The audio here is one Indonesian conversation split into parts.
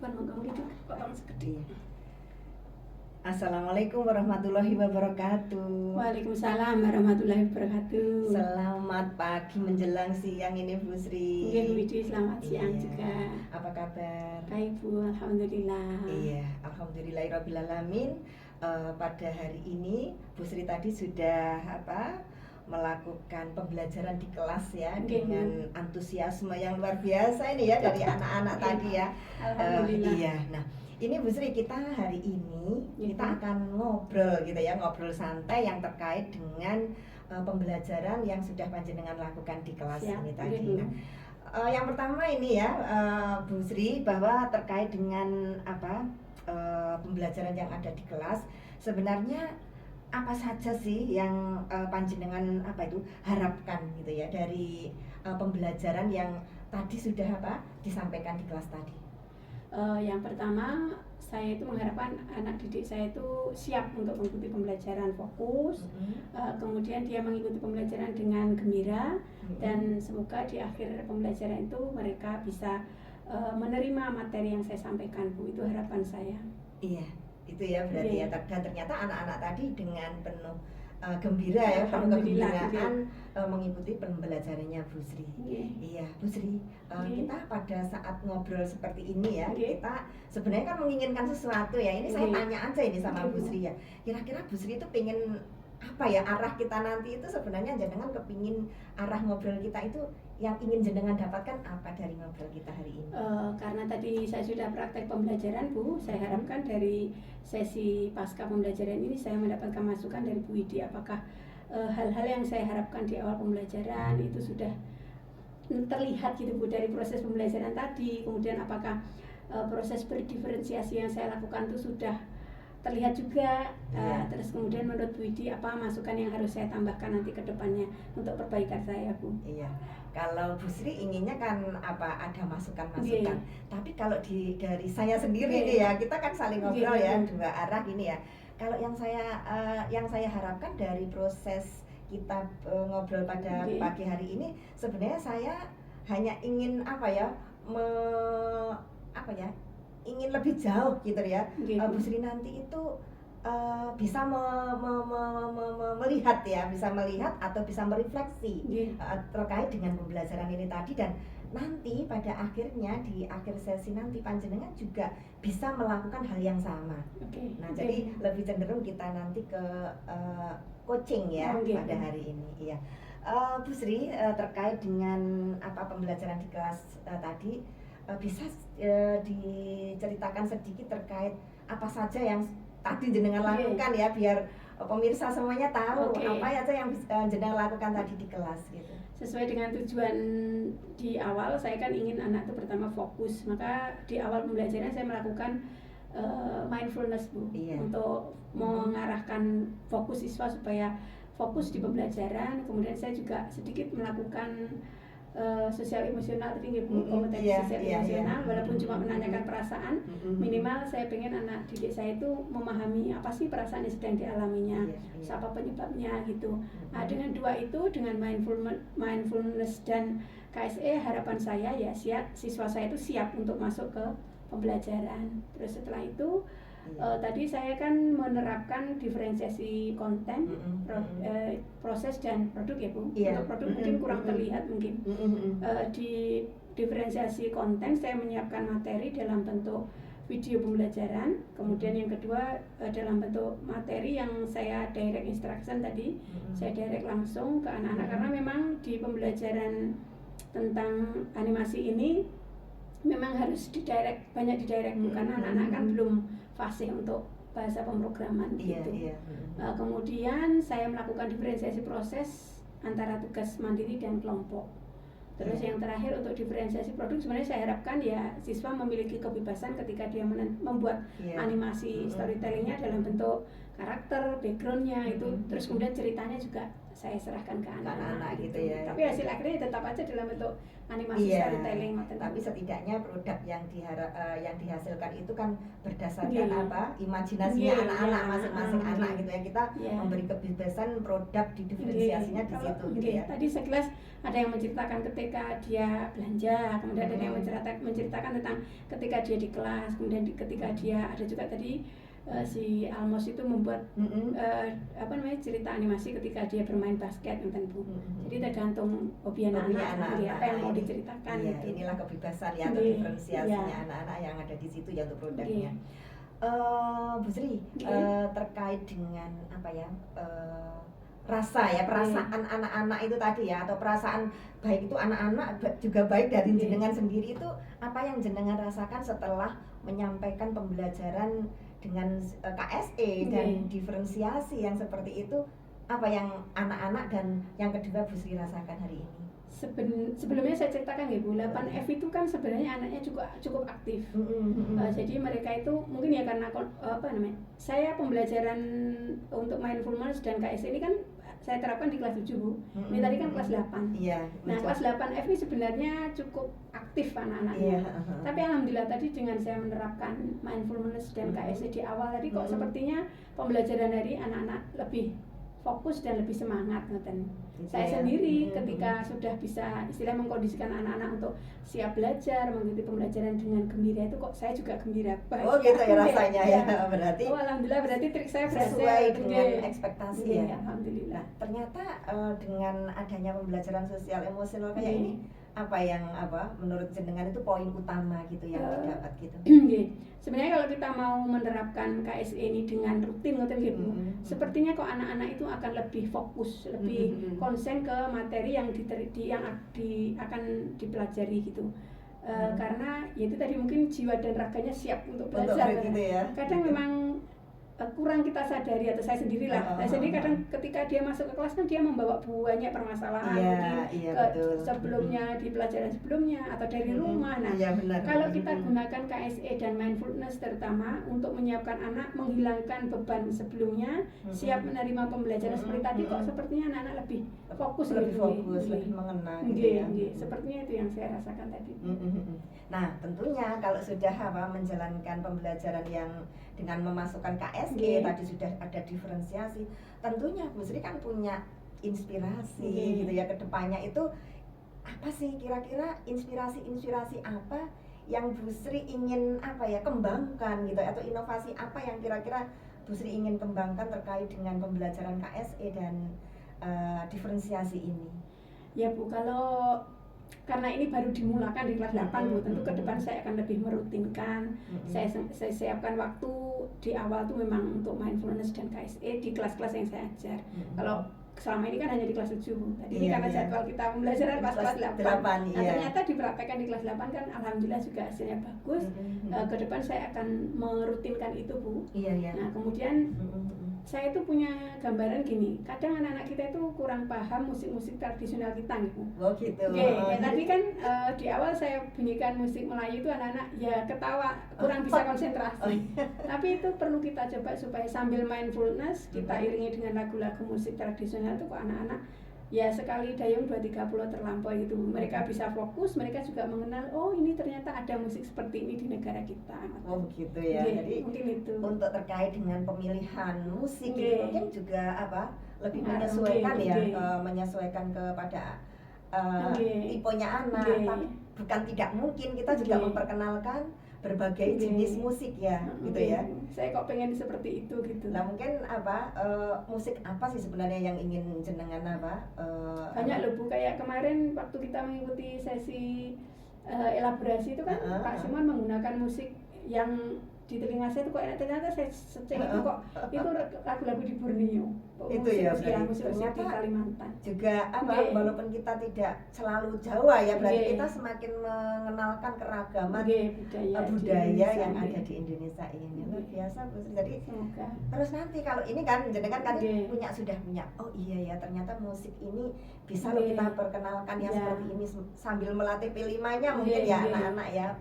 Gitu, potong segede. Assalamualaikum warahmatullahi wabarakatuh. Waalaikumsalam warahmatullahi wabarakatuh. Selamat pagi menjelang siang ini Bu Sri. Iya Bu Widi, selamat siang Iya. juga. Apa kabar? Baik Bu, alhamdulillah. Iya, alhamdulillahirobbilalamin. Pada hari ini Bu Sri tadi sudah melakukan pembelajaran di kelas ya, dengan antusiasme yang luar biasa ini ya dari anak-anak tadi ya. Alhamdulillah. Iya. Nah, ini Bu Sri, kita hari ini kita akan ngobrol gitu ya, ngobrol santai yang terkait dengan pembelajaran yang sudah panjenengan lakukan di kelas ini tadi. Nah, yang pertama ini ya, Bu Sri, bahwa terkait dengan pembelajaran yang ada di kelas, sebenarnya apa saja sih yang panjenengan harapkan gitu ya dari pembelajaran yang tadi sudah disampaikan di kelas tadi? Yang pertama, saya itu mengharapkan anak didik saya itu siap untuk mengikuti pembelajaran fokus, kemudian dia mengikuti pembelajaran dengan gembira, dan semoga di akhir pembelajaran itu mereka bisa menerima materi yang saya sampaikan, Bu. Itu harapan saya. Iya, itu ya berarti ya. Dan ternyata anak-anak tadi dengan penuh gembira ya, penuh kegembiraan mengikuti pembelajarannya Bu Sri. Iya, Bu Sri, kita pada saat ngobrol seperti ini ya, kita sebenarnya kan menginginkan sesuatu ya. Ini saya tanya aja ini sama Bu Sri ya. Kira-kira Bu Sri itu pengen apa ya, arah kita nanti itu sebenarnya jenengan kepingin arah ngobrol kita itu yang ingin jenengan dapatkan apa dari ngobrol kita hari ini? Karena tadi saya sudah praktek pembelajaran Bu, saya harapkan dari sesi pasca pembelajaran ini saya mendapatkan masukan dari Bu Widi, apakah hal-hal yang saya harapkan di awal pembelajaran itu sudah terlihat gitu Bu dari proses pembelajaran tadi, kemudian apakah proses berdiferensiasi yang saya lakukan itu sudah terlihat juga, terus kemudian menurut Bu Widi apa masukan yang harus saya tambahkan nanti ke depannya untuk perbaikan saya, Bu? Iya, kalau Bu Sri inginnya kan ada masukan-masukan, tapi kalau dari saya sendiri nih ya, kita kan saling ngobrol ya, dua arah ini ya. Kalau yang saya harapkan dari proses kita ngobrol pada pagi hari ini, sebenarnya saya hanya ingin ingin lebih jauh gitu ya. Bu Sri nanti itu bisa melihat ya, bisa melihat atau bisa merefleksi terkait dengan pembelajaran ini tadi, dan nanti pada akhirnya di akhir sesi nanti panjenengan juga bisa melakukan hal yang sama. Nah, jadi lebih cenderung kita nanti ke coaching ya pada hari ini. Iya. Bu Sri, terkait dengan pembelajaran di kelas tadi, bisa diceritakan sedikit terkait apa saja yang tadi jenengan lakukan ya, biar pemirsa semuanya tahu apa aja yang jenengan lakukan tadi di kelas gitu. Sesuai dengan tujuan di awal, saya kan ingin anak itu pertama fokus, maka di awal pembelajaran saya melakukan mindfulness Bu, untuk mengarahkan fokus siswa supaya fokus di pembelajaran. Kemudian saya juga sedikit melakukan sosial emosional tadi Bu, kompetensi sosial emosional, walaupun cuma menanyakan perasaan, minimal saya pengen anak didik saya itu memahami apa sih perasaan yang sedang dialaminya, siapa penyebabnya gitu. Nah, dengan dua itu, dengan mindfulness dan KSE, harapan saya ya siswa saya itu siap untuk masuk ke pembelajaran. Terus setelah itu tadi saya kan menerapkan diferensiasi konten, proses dan produk ya Bu. Untuk produk mungkin kurang terlihat mungkin. Di diferensiasi konten saya menyiapkan materi dalam bentuk video pembelajaran, kemudian yang kedua dalam bentuk materi yang saya direct instruction tadi, saya direct langsung ke anak-anak, karena memang di pembelajaran tentang animasi ini memang harus banyak didirect, karena anak-anak kan belum fasih untuk bahasa pemrograman gitu. Kemudian saya melakukan diferensiasi proses antara tugas mandiri dan kelompok. Terus yang terakhir untuk diferensiasi produk, sebenarnya saya harapkan ya siswa memiliki kebebasan ketika dia membuat animasi storytellingnya dalam bentuk karakter, backgroundnya itu, terus kemudian ceritanya juga saya serahkan ke anak-anak gitu ya. Tapi hasil akhirnya tetap aja dalam bentuk animasi storytelling. Tapi setidaknya produk yang yang dihasilkan itu kan berdasarkan imajinasinya anak-anak, masing-masing anak gitu ya. Kita memberi kebebasan produk di diferensiasinya di situ gitu ya. Tadi sekelas ada yang menceritakan ketika dia belanja, kemudian ada yang menceritakan tentang ketika dia di kelas, kemudian ketika dia ada juga tadi si Almos itu membuat cerita animasi ketika dia bermain basket Bu. Jadi tergantung hobi anak-anak apa yang mau diceritakan. Inilah kebebasan ya atau diferensiasinya anak-anak yang ada di situ ya untuk produknya. Bu Sri, terkait dengan perasaan anak-anak itu tadi ya, atau perasaan baik itu anak-anak juga baik dari jenengan sendiri, itu apa yang jenengan rasakan setelah menyampaikan pembelajaran dengan KSE dan diferensiasi yang seperti itu, apa yang anak-anak dan yang kedua Bu Sri rasakan hari ini? Sebelumnya saya ceritakan ya Bu, 8F itu kan sebenarnya anaknya cukup aktif. Jadi mereka itu mungkin ya karena saya pembelajaran untuk mindfulness dan KSE ini kan saya terapkan di kelas 7 Bu. Ini tadi kan kelas 8. Nah, kelas 8F ini sebenarnya cukup aktif anak-anaknya. Tapi alhamdulillah tadi dengan saya menerapkan mindfulness dan KSE di awal tadi kok sepertinya pembelajaran dari anak-anak lebih fokus dan lebih semangat saya sendiri ketika sudah bisa istilah mengkondisikan anak-anak untuk siap belajar, mengikuti pembelajaran dengan gembira, itu kok saya juga gembira bahagia. Oh gitu ya rasanya ya. Berarti alhamdulillah berarti trik saya sesuai dengan ekspektasi ya. Alhamdulillah. Ternyata dengan adanya pembelajaran sosial emosional kayak ini, apa yang menurut jenengan itu poin utama gitu yang didapat gitu? Sebenarnya kalau kita mau menerapkan KSE ini dengan rutin gitu, sepertinya kok anak-anak itu akan lebih fokus, lebih konsen ke materi yang akan dipelajari gitu. Karena itu tadi mungkin jiwa dan raganya siap untuk belajar. Gitu ya. Kadang memang kurang kita sadari, atau saya sendiri lah. Saya sendiri kadang ketika dia masuk ke kelas kan dia membawa banyak permasalahan sebelumnya di pelajaran sebelumnya atau dari rumah. Nah, kalau kita gunakan KSE dan mindfulness terutama untuk menyiapkan anak, menghilangkan beban sebelumnya, siap menerima pembelajaran seperti tadi, kok sepertinya anak-anak lebih fokus, lebih mengena gitu ya. Sepertinya itu yang saya rasakan tadi. Nah, tentunya kalau sudah menjalankan pembelajaran yang dengan memasukkan KSE tadi sudah ada diferensiasi, tentunya Bu Sri kan punya inspirasi gitu ya ke depannya. Itu apa sih kira-kira inspirasi apa yang Bu Sri ingin kembangkan gitu, atau inovasi apa yang kira-kira Bu Sri ingin kembangkan terkait dengan pembelajaran KSE dan diferensiasi ini? Ya Bu, karena ini baru dimulakan di kelas 8 Bu, tentu ke depan saya akan lebih merutinkan. Saya siapkan waktu di awal tuh memang untuk mindfulness dan KSE di kelas-kelas yang saya ajar. Kalau selama ini kan hanya di kelas 7 Bu. Tadi ini karena jadwal kita pembelajaran pas kelas 8. Nah, ternyata dipraktekkan di kelas 8 kan alhamdulillah juga hasilnya bagus. Ke depan saya akan merutinkan itu Bu. Nah, kemudian saya itu punya gambaran gini, kadang anak-anak kita itu kurang paham musik-musik tradisional kita gitu. Oh gitu. Tadi kan di awal saya bunyikan musik Melayu itu anak-anak ya ketawa, kurang bisa konsentrasi. Tapi itu perlu kita coba supaya sambil mindfulness kita iringi dengan lagu-lagu musik tradisional itu kok anak-anak ya sekali dayung 2-3 pulau terlampaui gitu. Mereka bisa fokus, mereka juga mengenal, oh ini ternyata ada musik seperti ini di negara kita. Oh gitu ya. Jadi mungkin itu. Untuk terkait dengan pemilihan musik itu mungkin juga lebih menyesuaikan menyesuaikan kepada tipenya anak. Tapi bukan tidak mungkin kita juga memperkenalkan berbagai jenis musik ya, gitu ya. Saya kok pengen seperti itu gitu. Nah mungkin musik apa sih sebenarnya yang ingin jenengan banyak loh Bu, kayak kemarin waktu kita mengikuti sesi elaborasi itu kan Pak Simon menggunakan musik yang di telinga saya itu kok enak, ternyata saya secek itu kok itu lagu-lagu di Borneo. Itu ya, musik di Kalimantan. Juga walaupun kita tidak selalu Jawa ya, berarti kita semakin mengenalkan keragaman budaya yang ada di Indonesia ini. Luar biasa Bu Sri. Jadi semoga. Terus nanti kalau ini kan jenengan kan sudah punya, oh iya ya ternyata musik ini bisa loh kita perkenalkan yang seperti ini sambil melatih P5-nya mungkin ya anak-anak ya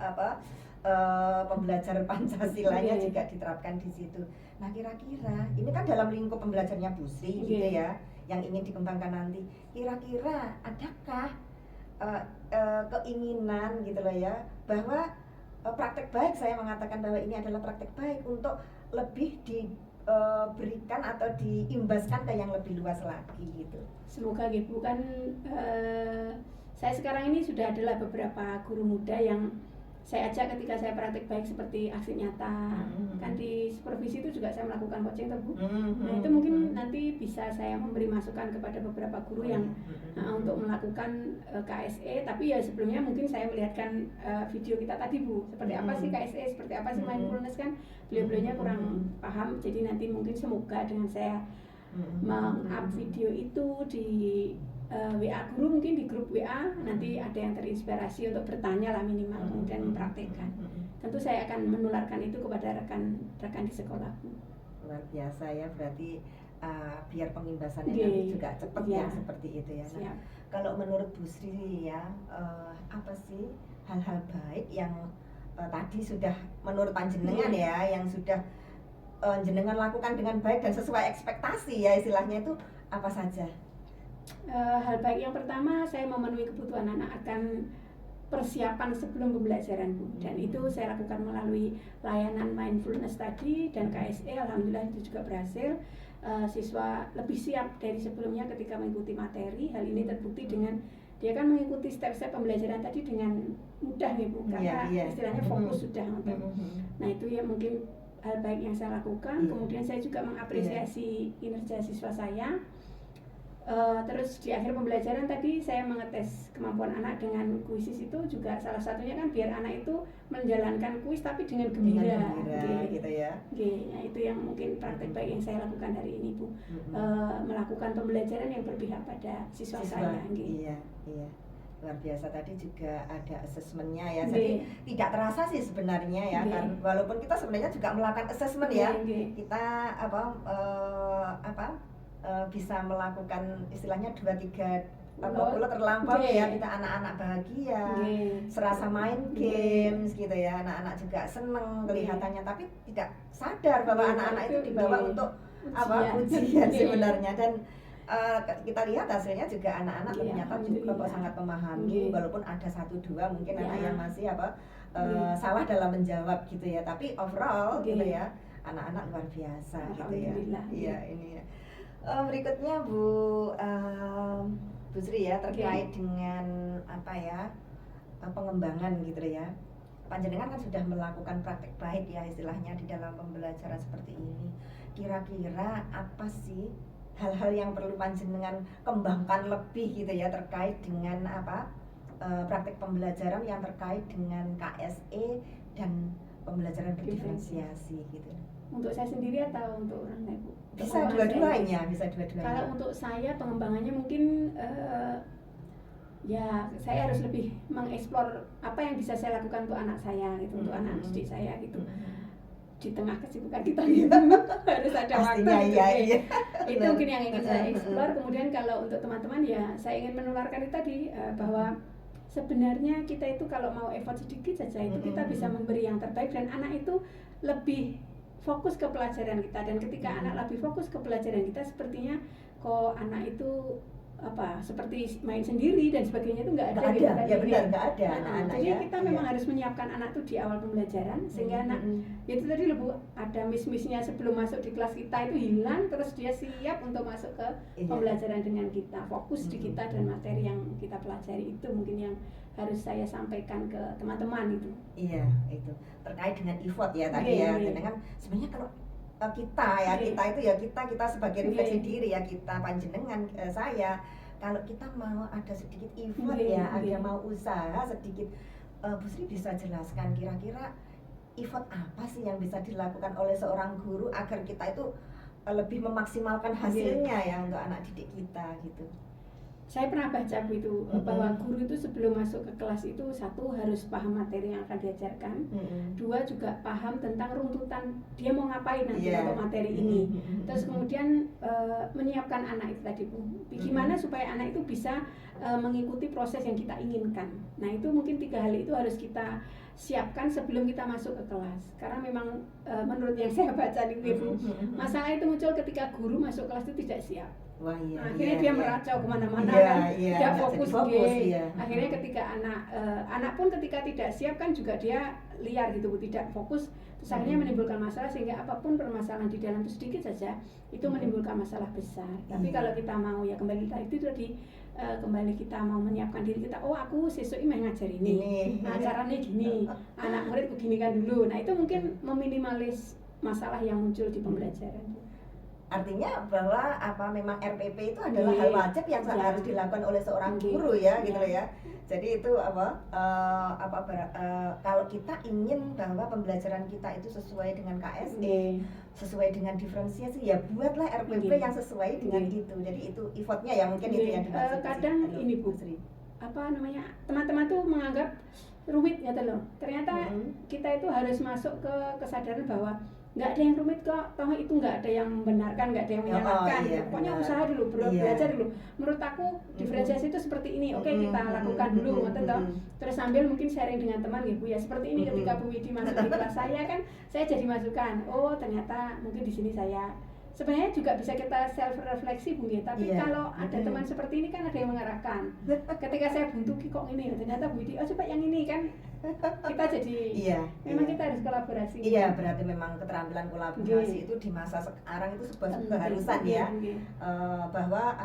pembelajar Pancasilanya juga diterapkan di situ. Nah kira-kira ini kan dalam lingkup pembelajarnya Bu Sri gitu ya, yang ingin dikembangkan nanti. Kira-kira adakah keinginan gitu loh ya, bahwa praktek baik, saya mengatakan bahwa ini adalah praktek baik untuk lebih diberikan atau diimbaskan ke yang lebih luas lagi gitu. Semoga gitu. Kan saya sekarang ini sudah adalah beberapa guru muda yang saya ajak ketika saya praktek baik seperti aksi nyata. Kan di supervisi itu juga saya melakukan coaching Bu. Nah itu mungkin nanti bisa saya memberi masukan kepada beberapa guru yang untuk melakukan KSE. Tapi ya sebelumnya mungkin saya melihatkan video kita tadi Bu, seperti apa sih KSE, seperti apa sih mindfulness, kan beliau-beliaunya kurang paham. Jadi nanti mungkin semoga dengan saya meng-up video itu di WA guru, mungkin di grup WA nanti ada yang terinspirasi untuk bertanya lah minimal, kemudian mempraktekkan. Tentu saya akan menularkan itu kepada rekan-rekan di sekolah. Luar biasa ya, berarti biar pengimbasannya nanti juga cepat ya seperti itu ya. Nah, kalau menurut Bu Sri ya, apa sih hal-hal baik yang tadi sudah menurut panjenengan ya, yang sudah jenengan lakukan dengan baik dan sesuai ekspektasi ya, istilahnya itu apa saja? Hal baik yang pertama, saya memenuhi kebutuhan anak akan persiapan sebelum pembelajaran Bu, dan itu saya lakukan melalui layanan mindfulness tadi dan KSE. Alhamdulillah itu juga berhasil. Siswa lebih siap dari sebelumnya ketika mengikuti materi. Hal ini terbukti dengan dia kan mengikuti step-step pembelajaran tadi dengan mudah nih Bu, karena istilahnya fokus sudah. Nah itu ya mungkin hal baik yang saya lakukan. Kemudian saya juga mengapresiasi kinerja siswa saya. Terus di akhir pembelajaran tadi saya mengetes kemampuan anak dengan kuisis, itu juga salah satunya kan biar anak itu menjalankan kuis tapi dengan gembira gitu ya. Nah itu yang mungkin praktek baik yang saya lakukan hari ini Bu. Melakukan pembelajaran yang berpihak pada siswa saya. Iya. Luar biasa, tadi juga ada asesmennya ya. Jadi tidak terasa sih sebenarnya ya, kan walaupun kita sebenarnya juga melakukan asesmen ya. Kita bisa melakukan istilahnya 2-3 terlampau ya, kita anak-anak bahagia, serasa main games gitu ya, anak-anak juga seneng kelihatannya, tapi tidak sadar bahwa anak-anak itu dibawa untuk ujian sebenarnya. Dan kita lihat hasilnya juga anak-anak ternyata juga sangat memahami, walaupun ada 1-2 mungkin anak yang masih salah dalam menjawab gitu ya, tapi overall gitu ya, anak-anak luar biasa gitu ya. Iya, ini ya. Berikutnya Bu Sri ya, terkait dengan pengembangan gitu ya. Panjenengan kan sudah melakukan praktek baik ya istilahnya di dalam pembelajaran seperti ini. Kira-kira apa sih hal-hal yang perlu panjenengan kembangkan lebih gitu ya, terkait dengan praktek pembelajaran yang terkait dengan KSE dan pembelajaran berdiferensiasi gitu. Untuk saya sendiri atau untuk orang lain Bu? Bisa dua-duanya. Kalau untuk saya pengembangannya mungkin ya saya harus lebih mengeksplor apa yang bisa saya lakukan untuk anak saya gitu, untuk anak didik saya gitu. Di tengah kesibukan kita gitu harus ada waktu gitu. Itu mungkin yang ingin saya eksplor. Kemudian kalau untuk teman-teman ya saya ingin menularkan itu tadi, bahwa sebenarnya kita itu kalau mau effort sedikit saja itu kita bisa memberi yang terbaik, dan anak itu lebih fokus ke pelajaran kita. Dan ketika anak lebih fokus ke pelajaran kita, sepertinya kok anak itu seperti main sendiri dan sebagainya itu nggak ada. Ya benar, nggak ada anak-anak. Jadi kita memang harus menyiapkan anak itu di awal pembelajaran, sehingga anak itu tadi ada miss-missnya sebelum masuk di kelas kita itu hilang, terus dia siap untuk masuk ke pembelajaran dengan kita, fokus di kita dan materi yang kita pelajari. Itu mungkin yang harus saya sampaikan ke teman-teman itu. Iya, itu terkait dengan effort ya tadi ya. Dengan sebenarnya kalau kita kita sebagai refleksi diri ya, kita panjenengan saya, kalau kita mau ada sedikit effort ada mau usaha sedikit, Bu Sri bisa jelaskan kira-kira effort apa sih yang bisa dilakukan oleh seorang guru agar kita itu lebih memaksimalkan hasilnya ya untuk anak didik kita gitu. Saya pernah baca itu bahwa guru itu sebelum masuk ke kelas itu, 1 harus paham materi yang akan diajarkan, 2 juga paham tentang runtutan dia mau ngapain nanti untuk materi ini, terus kemudian menyiapkan anak itu tadi Bu, gimana supaya anak itu bisa mengikuti proses yang kita inginkan. Nah itu mungkin 3 hal itu harus kita siapkan sebelum kita masuk ke kelas. Karena memang menurut yang saya baca di Ibu, masalah itu muncul ketika guru masuk kelas itu tidak siap. Wah, iya, akhirnya dia meracau kemana-mana tidak fokus dia. Akhirnya ketika anak pun ketika tidak siap kan juga dia liar gitu, tidak fokus, terus akhirnya menimbulkan masalah, sehingga apapun permasalahan di dalam itu sedikit saja itu menimbulkan masalah besar. Tapi kalau kita mau ya kembali itu tadi, kembali kita mau menyiapkan diri kita, oh aku sesuk ini ngajar ini, nah caranya gini, anak murid begini kan dulu. Nah itu mungkin meminimalis masalah yang muncul di pembelajaran. Artinya bahwa memang RPP itu adalah hal wajib yang harus dilakukan oleh seorang guru ya, gitu loh ya. Jadi itu kalau kita ingin bahwa pembelajaran kita itu sesuai dengan KSE, sesuai dengan diferensiasi, ya buatlah RPP yang sesuai dengan itu. Jadi itu effortnya ya mungkin itu yang dimaksud. Kadang ini Bu Sri, teman-teman tuh menganggap rumit gitu loh. Ternyata kita itu harus masuk ke kesadaran bahwa nggak ada yang rumit kok, toh itu nggak ada yang membenarkan, nggak ada yang menyalahkan. Pokoknya usaha dulu, belajar dulu. Menurut aku diferensiasi itu seperti ini. Oke, kita lakukan dulu, terus sambil mungkin sharing dengan teman gitu ya. Seperti ini ketika Bu Widi masuk di kelas saya kan, saya jadi masukan. Oh ternyata mungkin di sini saya sebenarnya juga bisa kita self refleksi Bu ya. Tapi kalau ada teman seperti ini kan ada yang mengarahkan. Ketika saya buntu kok ini, ternyata Bu Widi, oh coba yang ini kan. Kita jadi memang kita harus kolaborasi. Iya, berarti memang keterampilan kolaborasi itu di masa sekarang itu sebuah keharusan ya. Bahwa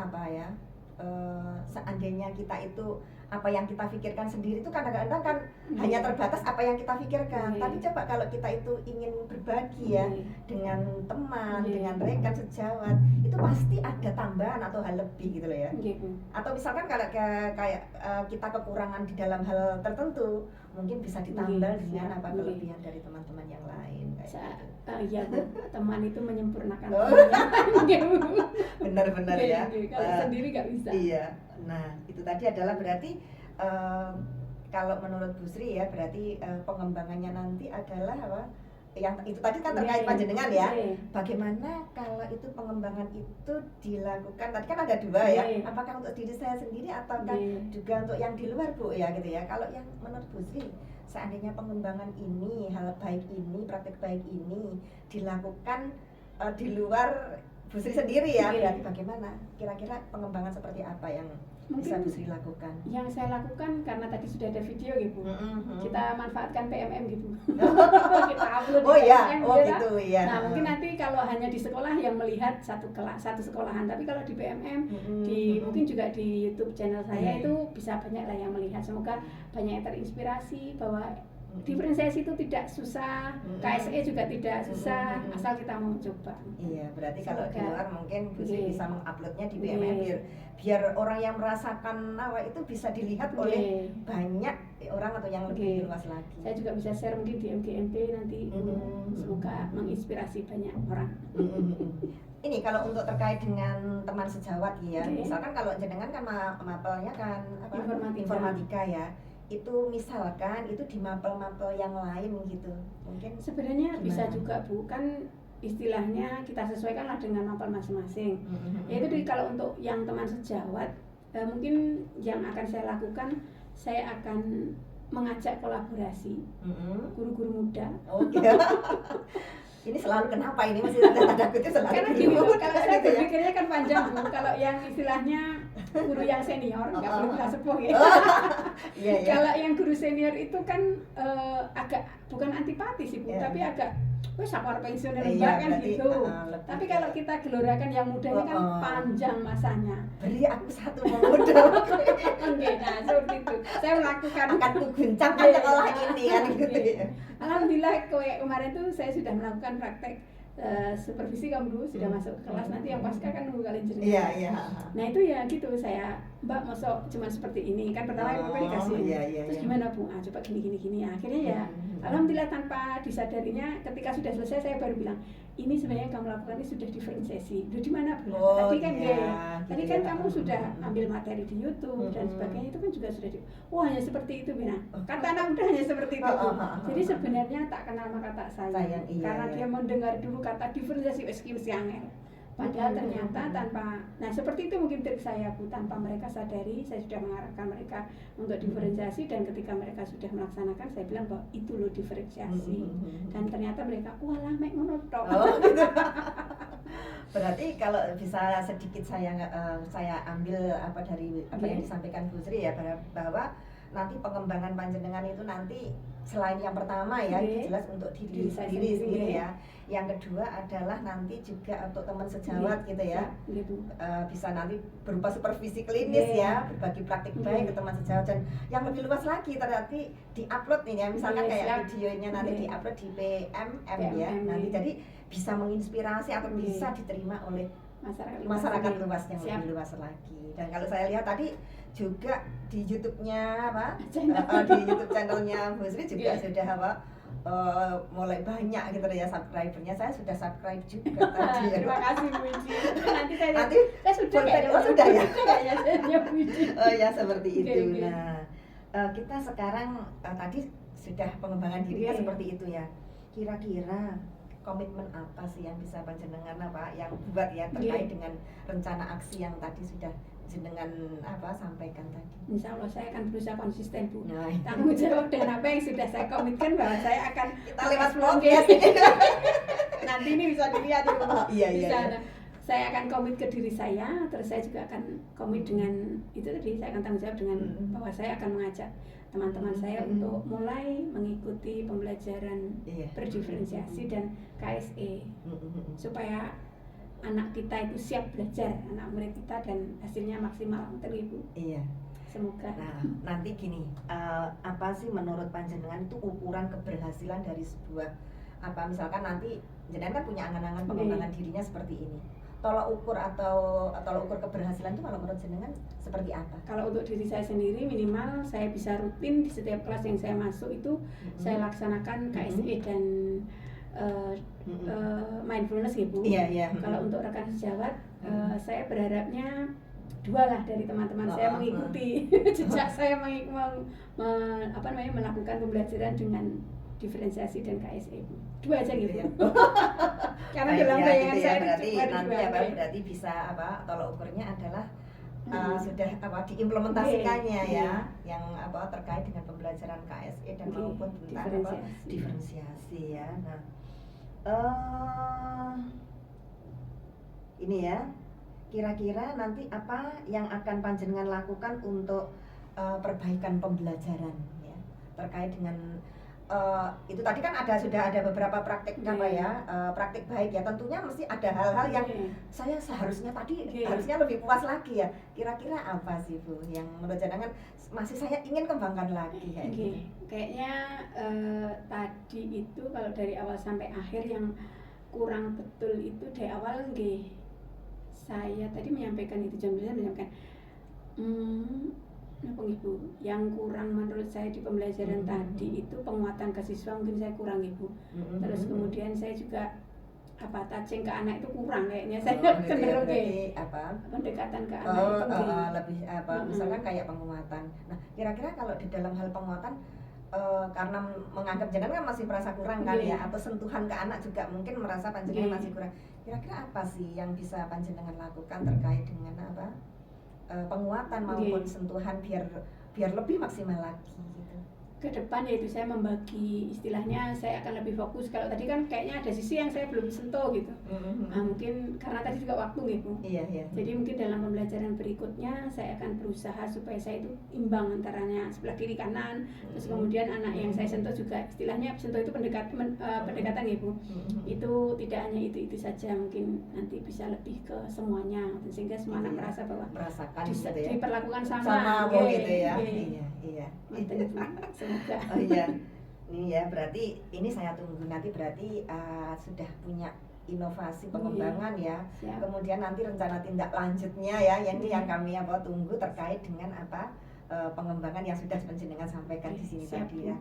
seandainya kita itu apa yang kita pikirkan sendiri itu kadang-kadang kan hanya terbatas apa yang kita pikirkan. Tapi coba kalau kita itu ingin berbagi ya dengan teman, dengan rekan sejawat, itu pasti ada tambahan atau hal lebih gitu loh ya. Atau misalkan kalau kayak kita kekurangan di dalam hal tertentu, mungkin bisa ditambah dengan kelebihan dari teman-teman yang lain kayak iya Bu, teman itu menyempurnakan benar-benar ya. Kalau sendiri nggak bisa. Iya. Nah itu tadi adalah berarti kalau menurut Bu Sri ya, berarti pengembangannya nanti adalah yang itu tadi kan terkait panjenengan ya. Bagaimana kalau itu pengembangan itu dilakukan, tadi kan ada 2 ya, apakah untuk diri saya sendiri ataukah juga untuk yang di luar Bu ya gitu ya. Kalau yang menurut Bu Sri, seandainya pengembangan ini, hal baik ini, praktik baik ini dilakukan di luar Bu Sri sendiri ya, berarti bagaimana? Kira-kira pengembangan seperti apa yang bisa Bu Sri lakukan? Yang saya lakukan karena tadi sudah ada video gitu, kita manfaatkan PMM gitu. Kita upload di PMM gitu ya. Nah mungkin nanti kalau hanya di sekolah yang melihat satu sekolahan, tapi kalau di PMM mungkin juga di YouTube channel saya itu bisa banyak lah yang melihat. Semoga banyak yang terinspirasi bahwa diferensiasi itu tidak susah, KSE juga tidak susah, asal kita mau coba. Iya, berarti kalau di luar mungkin Bu Sri bisa menguploadnya di BMM biar orang yang merasakan itu bisa dilihat oleh banyak orang atau yang lebih luas lagi. Saya juga bisa share mungkin di MGMP nanti, semoga menginspirasi banyak orang. Ini kalau untuk terkait dengan teman sejawat ya, misalkan kalau jenengan kan mapelnya kan informatika ya. Itu misalkan itu di mapel-mapel yang lain gitu, mungkin sebenarnya bisa juga Bu, kan istilahnya kita sesuaikanlah dengan mapel masing-masing. Yaitu kalau untuk yang teman sejawat, mungkin yang akan saya lakukan, saya akan mengajak kolaborasi guru-guru muda. Ini selalu kenapa ini masih tanda kutip selalu. Karena gini Bu, kalau saya berpikirnya kan panjang Bu. Kalau yang istilahnya guru yang senior nggak perlu bilang sepuh ya. Kalau yang guru senior itu kan agak bukan antipati sih Bu, tapi agak sabar pensiuner kan gitu. Tapi kalau kita gelorakan yang muda ini kan panjang masanya. Beri aku satu muda. Nah seperti itu. Saya melakukan akan kuguncangkan sekolah ini kan gitu ya. Alhamdulillah kemarin tuh saya sudah melakukan praktek supervisi kamu dulu sudah masuk ke kelas, nanti yang pasca kan nunggu kalian cerita. Nah itu ya gitu, saya Mbak masuk cuma seperti ini kan, pertama ibu dikasih terus gimana Bu, coba gini akhirnya ya alhamdulillah tanpa disadarinya ketika sudah selesai saya baru bilang ini sebenarnya kamu lakukan ini sudah diferensiasi. Udah di mana Bu? Tadi kan tadi kan kamu sudah ambil materi di YouTube dan sebagainya, itu kan juga sudah hanya seperti itu Bina. Kata anak muda hanya seperti itu. Jadi sebenarnya tak kenal maka tak sayang. Karena dia mendengar dulu kata diferensiasi skill angel. Padahal ternyata nah seperti itu mungkin trik saya Bu, tanpa mereka sadari saya sudah mengarahkan mereka untuk diferensiasi, dan ketika mereka sudah melaksanakan saya bilang bahwa itu loh diferensiasi, dan ternyata mereka walah mek ngono tok. Gitu. Berarti kalau bisa sedikit saya ambil dari apa yang disampaikan Bu Sri ya, bahwa nanti pengembangan panjenengan itu nanti selain yang pertama ya, jelas untuk diri sendiri ya. Yang kedua adalah nanti juga untuk teman sejawat gitu ya. Bisa nanti berupa supervisi klinis ya, berbagi praktik baik ke teman sejawat, dan yang lebih luas lagi ternyata diupload nih ya, misalkan kayak videonya nanti diupload di PMM ya. Nanti jadi bisa menginspirasi atau bisa diterima oleh masyarakat luas yang lebih luas lagi. Dan kalau saya lihat tadi juga di YouTube-nya di YouTube channelnya Bu Sri juga sudah mulai banyak gitu ya subscribernya. Saya sudah subscribe juga tadi. Terima kasih Bu Iji. Nanti saya sudah sudah ya. Oh ya seperti itu. Nah, kita sekarang tadi sudah pengembangan diri seperti itu ya. Kira-kira komitmen apa sih yang bisa panjenengan yang buat ya terkait dengan rencana aksi yang tadi sudah jenengan sampaikan tadi? Insya Allah saya akan berusaha konsisten Bu. Tanggung jawab dan apa yang sudah saya komitmen bahwa saya akan kita lewat podcast. Nanti ini bisa dilihat ya Bu. Iya. Saya akan komit ke diri saya, terus saya juga akan komit dengan itu tadi, saya akan tanggung jawab dengan bahwa saya akan mengajak teman-teman saya untuk mulai mengikuti pembelajaran berdiferensiasi dan KSE supaya anak kita itu siap belajar, anak murid kita, dan hasilnya maksimal Bu. Iya. Semoga. Nah, nanti gini, apa sih menurut panjenengan itu ukuran keberhasilan dari sebuah misalkan nanti jenengan kan punya angan-angan pengembangan dirinya seperti ini. Tolak ukur keberhasilan itu kalau menurut jenengan seperti apa? Kalau untuk diri saya sendiri, minimal saya bisa rutin di setiap kelas yang saya masuk itu saya laksanakan KSE dan mindfulness ya Bu. Iya. Kalau untuk rekan sejawat, saya berharapnya 2 lah dari teman-teman saya mengikuti jejak saya melakukan pembelajaran dengan diferensiasi dan KSE. 2 aja gitu ya. Karena dalam bayangan saya berarti nanti berarti bisa tolak ukurnya adalah sudah diimplementasikannya ya, yang terkait dengan pembelajaran KSE dan maupun tentang diferensiasi ya. Nah, ini ya, kira-kira nanti apa yang akan panjenengan lakukan untuk perbaikan pembelajaran ya, terkait dengan itu tadi kan sudah ada beberapa praktik praktik baik ya, tentunya mesti ada hal-hal yang saya seharusnya harusnya lebih puas lagi ya. Kira-kira apa sih Bu yang menurut jenengan masih saya ingin kembangkan lagi gitu? Kayaknya tadi itu kalau dari awal sampai akhir yang kurang betul itu dari awal saya tadi menyampaikan itu menyampaikan Ibu, yang kurang menurut saya di pembelajaran tadi itu penguatan ke siswa mungkin saya kurang Ibu. Terus kemudian saya juga touching ke anak itu kurang kayaknya, saya cenderung pendekatan ke anak itu lebih misalkan kayak penguatan. Nah, kira-kira kalau di dalam hal penguatan karena menganggap jenengan kan masih merasa kurang kan ya, atau sentuhan ke anak juga mungkin merasa panjenengan masih kurang. Kira-kira apa sih yang bisa panjenengan lakukan terkait dengan penguatan maupun sentuhan biar lebih maksimal lagi gitu. Ke depan yaitu saya membagi, istilahnya saya akan lebih fokus. Kalau tadi kan kayaknya ada sisi yang saya belum sentuh gitu. Nah, mungkin karena tadi juga waktu gitu. Iya. Jadi mungkin dalam pembelajaran berikutnya saya akan berusaha supaya saya itu imbang antaranya sebelah kiri kanan. Terus kemudian anak yang saya sentuh juga, istilahnya sentuh itu pendekatan ya Bu. Itu tidak hanya itu saja, mungkin nanti bisa lebih ke semuanya, sehingga semua anak merasa bahwa merasakan gitu ya, diperlakukan sama gitu ya. Iya. Semoga. Oh iya. Ini ya, berarti ini saya tunggu nanti, berarti sudah punya inovasi pengembangan ya. Siap. Kemudian nanti rencana tindak lanjutnya ya, yang kami tunggu terkait dengan pengembangan yang sudah panjenengan sampaikan di sini tadi ya.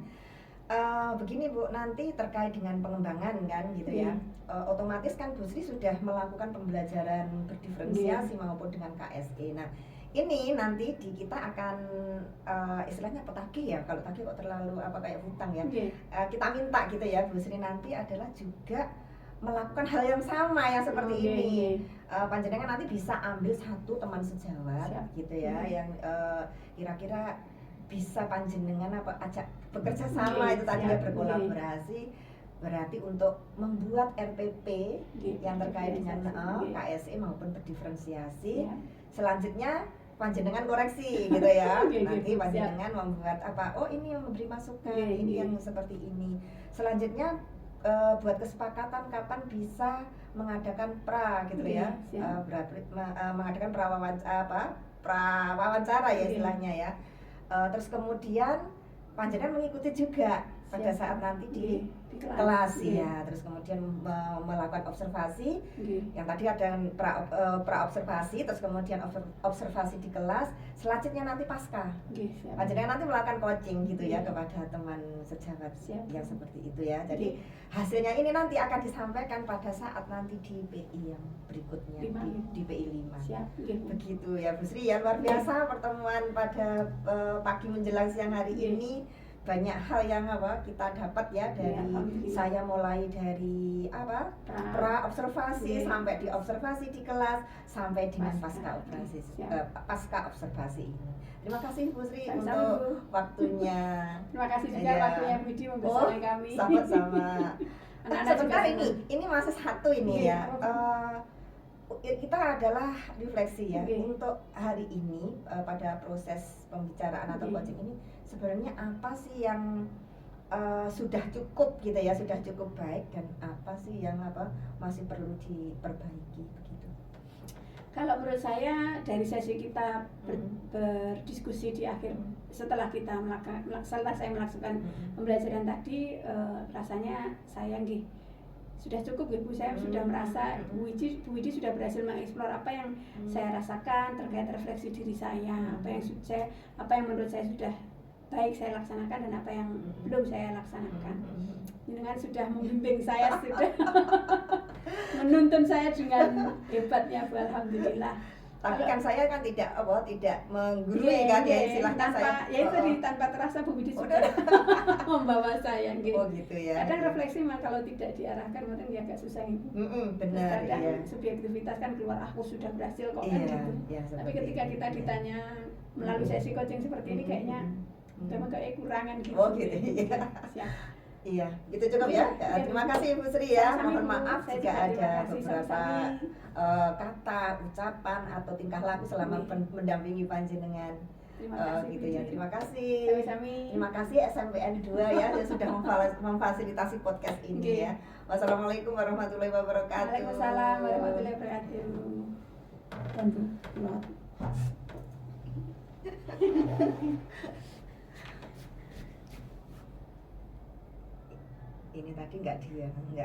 Begini Bu, nanti terkait dengan pengembangan kan gitu ya. Otomatis kan Bu Sri sudah melakukan pembelajaran berdiferensiasi maupun dengan KSE. Nah, ini nanti kita akan istilahnya petagih ya, kalau tagih kok terlalu kayak hutang ya. Kita minta gitu ya Bu Sri nanti adalah juga melakukan hal yang sama yang seperti ini. Panjenengan nanti bisa ambil satu teman sejawat gitu ya, yang kira-kira bisa panjenengan ajak bekerja sama, itu tadi ya, berkolaborasi. Berarti untuk membuat RPP yang terkait dengan KSE maupun berdiferensiasi. Selanjutnya panjenengan koreksi gitu ya. Nanti panjenengan membuat apa? Oh, ini yang memberi masukan, ini yang seperti ini. Selanjutnya buat kesepakatan kapan bisa mengadakan gitu ya. Mengadakan prawawancara ya istilahnya ya. Terus kemudian panjenengan mengikuti juga pada saat nanti di kelas ya. Terus kemudian melakukan observasi. Yang tadi ada pra-observasi, terus kemudian observasi di kelas. Selanjutnya nanti pasca. Panjenengan nanti melakukan coaching gitu ya kepada teman sejawat yang seperti itu ya. Jadi hasilnya ini nanti akan disampaikan pada saat nanti di PI yang berikutnya, di PI 5. Begitu ya Bu Sri ya, luar biasa pertemuan pada pagi menjelang siang hari ini. Banyak hal yang kita dapat ya, dari saya mulai dari pra observasi sampai di observasi di kelas sampai dengan pasca observasi ini. Terima kasih Bu Sri untuk waktunya. Terima kasih juga waktunya Budi membersama kami. Sama-sama. Sebentar, ini masih satu ini ya. Kita adalah refleksi ya untuk hari ini pada proses pembicaraan atau coaching ini, sebenarnya apa sih yang sudah cukup gitu ya, sudah cukup baik, dan apa sih yang masih perlu diperbaiki begitu. Kalau menurut saya dari sesi kita berdiskusi di akhir setelah saya melakukan pembelajaran tadi, rasanya saya sudah cukup Bu, saya sudah merasa Bu Widi sudah berhasil mengeksplor apa yang saya rasakan terkait refleksi diri saya, apa yang menurut saya sudah baik saya laksanakan dan apa yang belum saya laksanakan. Dengan sudah membimbing saya, sudah menuntun saya dengan hebatnya Bu, alhamdulillah. Tapi kan saya kan tidak menggurui kan ya istilahnya, tanpa terasa Bu Widi sudah membawa saya gitu. Oh gitu ya. Kadang refleksi memang kalau tidak diarahkan mungkin dia agak susah gitu. Benar. Kadang subjektivitas kan keluar, aku sudah berhasil kok kan gitu. Tapi ketika kita ditanya melalui sesi coaching seperti ini, kayaknya memang kayak kurangan gitu. Oh gitu ya. Siap. Iya, itu cukup ya. Terima kasih Bu Sri ya. Mohon maaf jika ada beberapa kata, ucapan atau tingkah laku selama mendampingi panjenengan. Terima kasih gitu ya. Terima kasih. Sami-sami. Terima kasih SMPN 2 ya yang sudah memfasilitasi podcast ini ya. Wassalamualaikum warahmatullahi wabarakatuh. Waalaikumsalam warahmatullahi wabarakatuh. Bantu. Ini tadi nggak